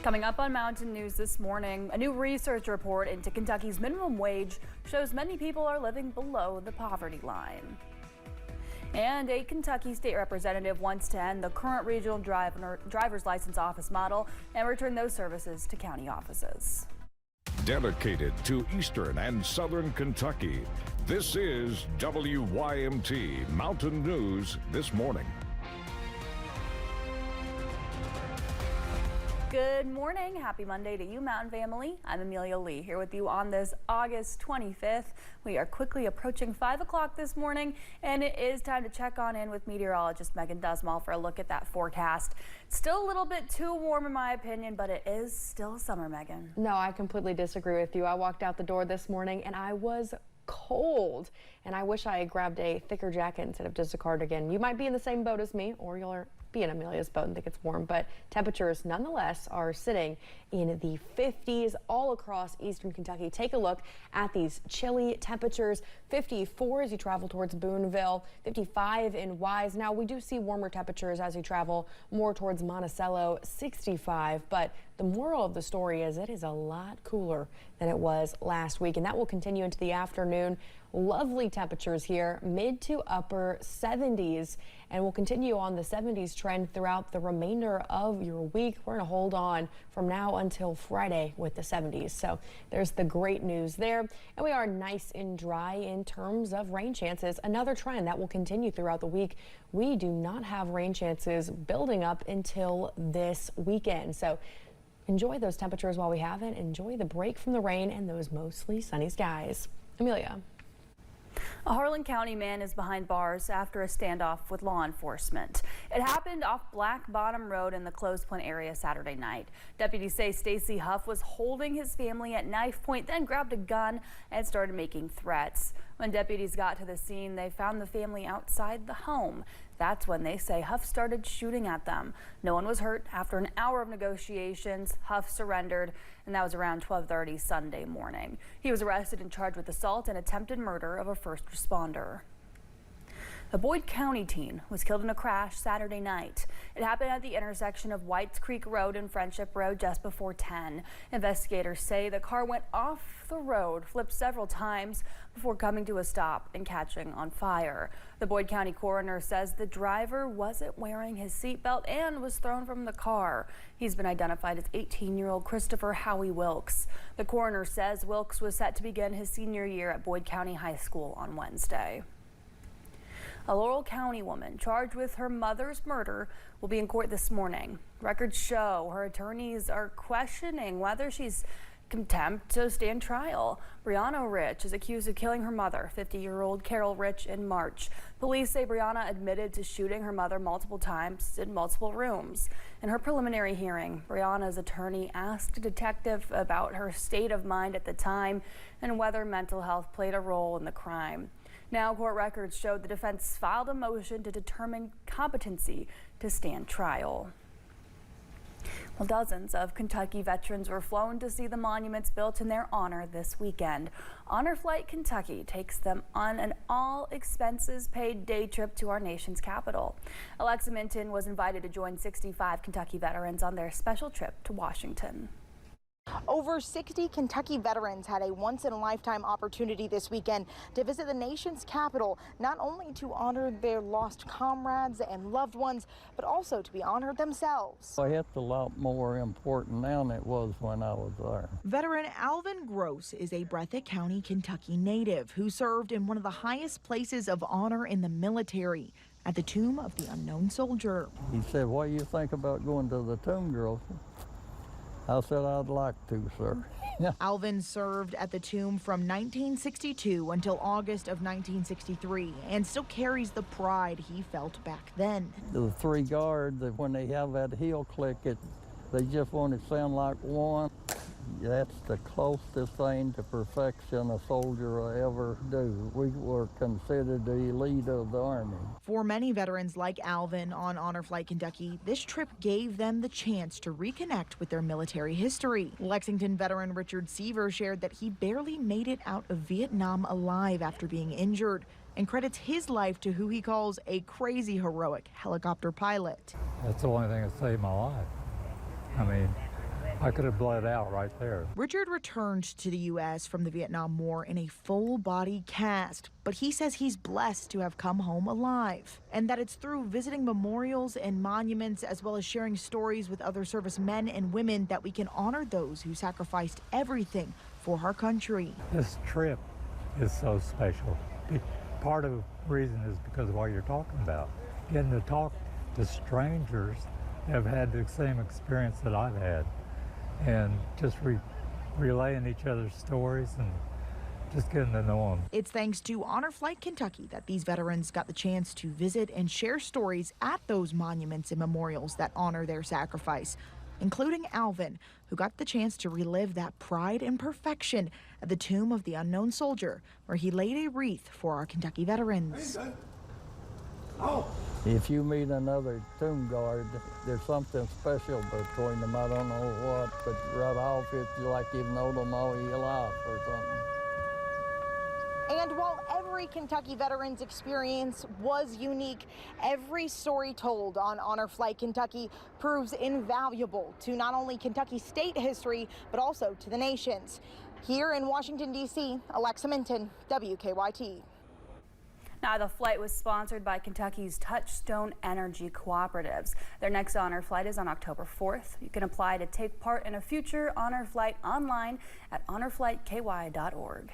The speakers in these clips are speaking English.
Coming up on Mountain News this morning, a new research report into Kentucky's minimum wage shows many people are living below the poverty line. And a Kentucky state representative wants to end the current regional driver's license office model and return those services to county offices. Dedicated to Eastern and Southern Kentucky, this is WYMT Mountain News this morning. Good morning. Happy Monday to you, Mountain family. I'm Amelia Lee here with you on this August 25th. We are quickly approaching 5 o'clock this morning, and it is time to check on in with meteorologist Megan Dusmal for a look at that forecast. Still a little bit too warm in my opinion, but it is still summer, Megan. No, I completely disagree with you. I walked out the door this morning and I was cold, and I wish I had grabbed a thicker jacket instead of just a cardigan. You might be in the same boat as me, or you'll be in Amelia's boat and think it's warm, but temperatures nonetheless are sitting in the 50s all across eastern Kentucky. Take a look at these chilly temperatures. 54 as you travel towards Boonville, 55 in Wise. Now we do see warmer temperatures as you travel more towards Monticello, 65, but the moral of the story is it is a lot cooler than it was last week, and that will continue into the afternoon. Lovely temperatures here, mid to upper 70s, and we'll continue on the 70s trend throughout the remainder of your week. We're going to hold on from now until Friday with the 70s. So there's the great news there. And we are nice and dry in terms of rain chances. Another trend that will continue throughout the week. We do not have rain chances building up until this weekend. So enjoy those temperatures while we have it. Enjoy the break from the rain and those mostly sunny skies. Amelia. A Harlan County man is behind bars after a standoff with law enforcement. It happened off Black Bottom Road in the Closed Point area Saturday night. Deputies say Stacy Huff was holding his family at knife point, then grabbed a gun and started making threats. When deputies got to the scene, they found the family outside the home. That's when they say Huff started shooting at them. No one was hurt. After an hour of negotiations, Huff surrendered, and that was around 12:30 Sunday morning. He was arrested and charged with assault and attempted murder of a first responder. A Boyd County teen was killed in a crash Saturday night. It happened at the intersection of Whites Creek Road and Friendship Road just before 10. Investigators say the car went off the road, flipped several times before coming to a stop and catching on fire. The Boyd County coroner says the driver wasn't wearing his seatbelt and was thrown from the car. He's been identified as 18-year-old Christopher Howie Wilkes. The coroner says Wilkes was set to begin his senior year at Boyd County High School on Wednesday. A Laurel County woman charged with her mother's murder will be in court this morning. Records show her attorneys are questioning whether she's contempt to stand trial. Brianna Rich is accused of killing her mother, 50-year-old Carol Rich, in March. Police say Brianna admitted to shooting her mother multiple times in multiple rooms. In her preliminary hearing, Brianna's attorney asked a detective about her state of mind at the time and whether mental health played a role in the crime. Now, court records showed the defense filed a motion to determine competency to stand trial. Well, dozens of Kentucky veterans were flown to see the monuments built in their honor this weekend. Honor Flight Kentucky takes them on an all-expenses-paid day trip to our nation's capital. Alexa Minton was invited to join 65 Kentucky veterans on their special trip to Washington. Over 60 Kentucky veterans had a once-in-a-lifetime opportunity this weekend to visit the nation's capital, not only to honor their lost comrades and loved ones, but also to be honored themselves. It's a lot more important now than it was when I was there. Veteran Alvin Gross is a Breathitt County, Kentucky native who served in one of the highest places of honor in the military, at the Tomb of the Unknown Soldier. He said, "What do you think about going to the tomb, girl?" I said, "I'd like to, sir." Alvin served at the tomb from 1962 until August of 1963 and still carries the pride he felt back then. The three guards, when they have that heel click, they just want it to sound like one. That's the closest thing to perfection a soldier will ever do. We were considered the elite of the Army. For many veterans like Alvin on Honor Flight Kentucky, this trip gave them the chance to reconnect with their military history. Lexington veteran Richard Seaver shared that he barely made it out of Vietnam alive after being injured, and credits his life to who he calls a crazy heroic helicopter pilot. That's the only thing that saved my life. I mean, I could have bled out right there. Richard returned to the U.S. from the Vietnam War in a full-body cast, but he says he's blessed to have come home alive, and that it's through visiting memorials and monuments, as well as sharing stories with other servicemen and women, that we can honor those who sacrificed everything for our country. This trip is so special. Part of the reason is because of what you're talking about. Getting to talk to strangers that have had the same experience that I've had, and just relaying each other's stories and just getting to know them. It's thanks to Honor Flight Kentucky that these veterans got the chance to visit and share stories at those monuments and memorials that honor their sacrifice, including Alvin, who got the chance to relive that pride and perfection at the tomb of the unknown soldier, where he laid a wreath for our Kentucky veterans. If you meet another tomb guard, there's something special between them. I don't know what, but right off it's like you've known them all your life or something. And while every Kentucky veteran's experience was unique, every story told on Honor Flight Kentucky proves invaluable to not only Kentucky state history, but also to the nation's. Here in Washington, D.C., Alexa Minton, WKYT. Now, the flight was sponsored by Kentucky's Touchstone Energy Cooperatives. Their next honor flight is on October 4th. You can apply to take part in a future honor flight online at honorflightky.org.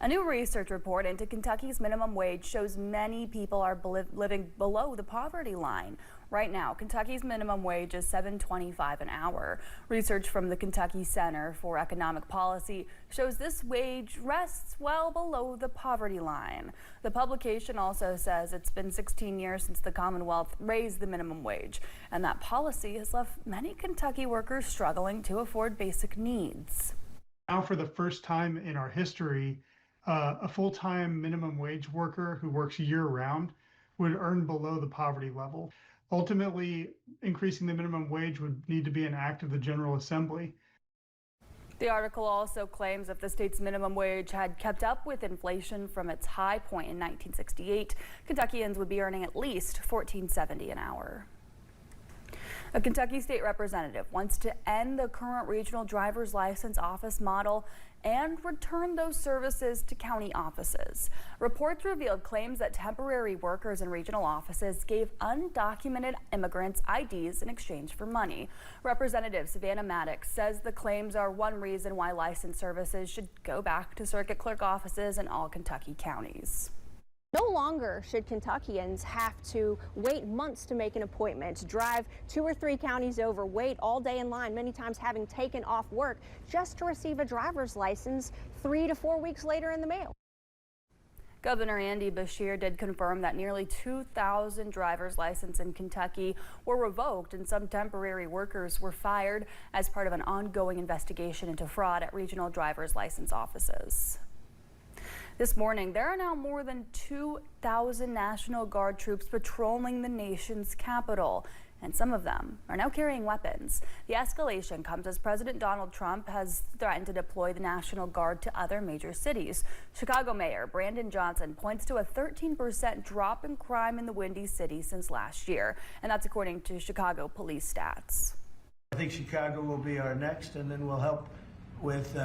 A new research report into Kentucky's minimum wage shows many people are living below the poverty line. Right now, Kentucky's minimum wage is $7.25 an hour. Research from the Kentucky Center for Economic Policy shows this wage rests well below the poverty line. The publication also says it's been 16 years since the Commonwealth raised the minimum wage, and that policy has left many Kentucky workers struggling to afford basic needs. Now, for the first time in our history, a full-time minimum wage worker who works year-round would earn below the poverty level. Ultimately, increasing the minimum wage would need to be an act of the General Assembly. The article also claims if the state's minimum wage had kept up with inflation from its high point in 1968, Kentuckians would be earning at least $14.70 an hour. A Kentucky state representative wants to end the current regional driver's license office model and return those services to county offices. Reports revealed claims that temporary workers in regional offices gave undocumented immigrants IDs in exchange for money. Representative Savannah Maddox says the claims are one reason why license services should go back to circuit clerk offices in all Kentucky counties. No longer should Kentuckians have to wait months to make an appointment, drive 2 or 3 counties over, wait all day in line, many times having taken off work just to receive a driver's license 3 to 4 weeks later in the mail. Governor Andy Beshear did confirm that nearly 2,000 driver's licenses in Kentucky were revoked and some temporary workers were fired as part of an ongoing investigation into fraud at regional driver's license offices. This morning, there are now more than 2,000 National Guard troops patrolling the nation's capital, and some of them are now carrying weapons. The escalation comes as President Donald Trump has threatened to deploy the National Guard to other major cities. Chicago Mayor Brandon Johnson points to a 13% drop in crime in the Windy City since last year, and that's according to Chicago police stats. I think Chicago will be our next, and then we'll help with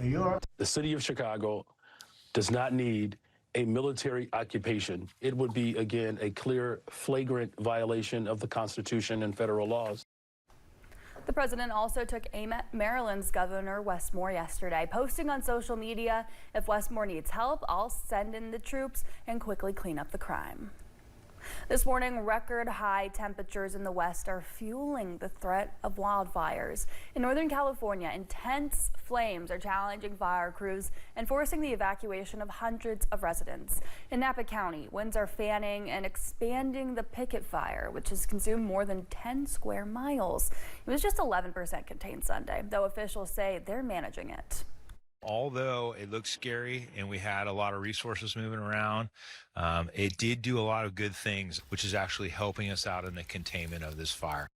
New York. The city of Chicago does not need a military occupation. It would be, again, a clear, flagrant violation of the Constitution and federal laws. The president also took aim at Maryland's Governor Wes Moore yesterday, posting on social media, "If Wes Moore needs help, I'll send in the troops and quickly clean up the crime." This morning, record high temperatures in the west are fueling the threat of wildfires. In Northern California, intense flames are challenging fire crews and forcing the evacuation of hundreds of residents. In Napa County, winds are fanning and expanding the picket fire, which has consumed more than 10 square miles. It was just 11% contained Sunday, though officials say they're managing it. Although it looked scary and we had a lot of resources moving around, it did do a lot of good things, which is actually helping us out in the containment of this fire.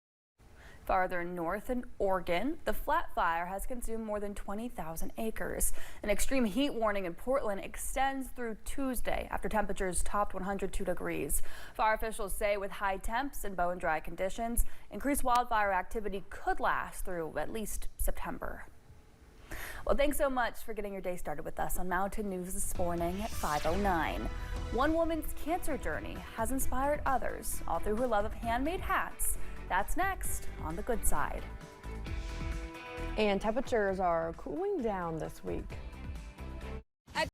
Farther north in Oregon, the flat fire has consumed more than 20,000 acres. An extreme heat warning in Portland extends through Tuesday after temperatures topped 102 degrees. Fire officials say with high temps and bone-dry conditions, increased wildfire activity could last through at least September. Well, thanks so much for getting your day started with us on Mountain News this morning at 5:09. One woman's cancer journey has inspired others, all through her love of handmade hats. That's next on The Good Side. And temperatures are cooling down this week.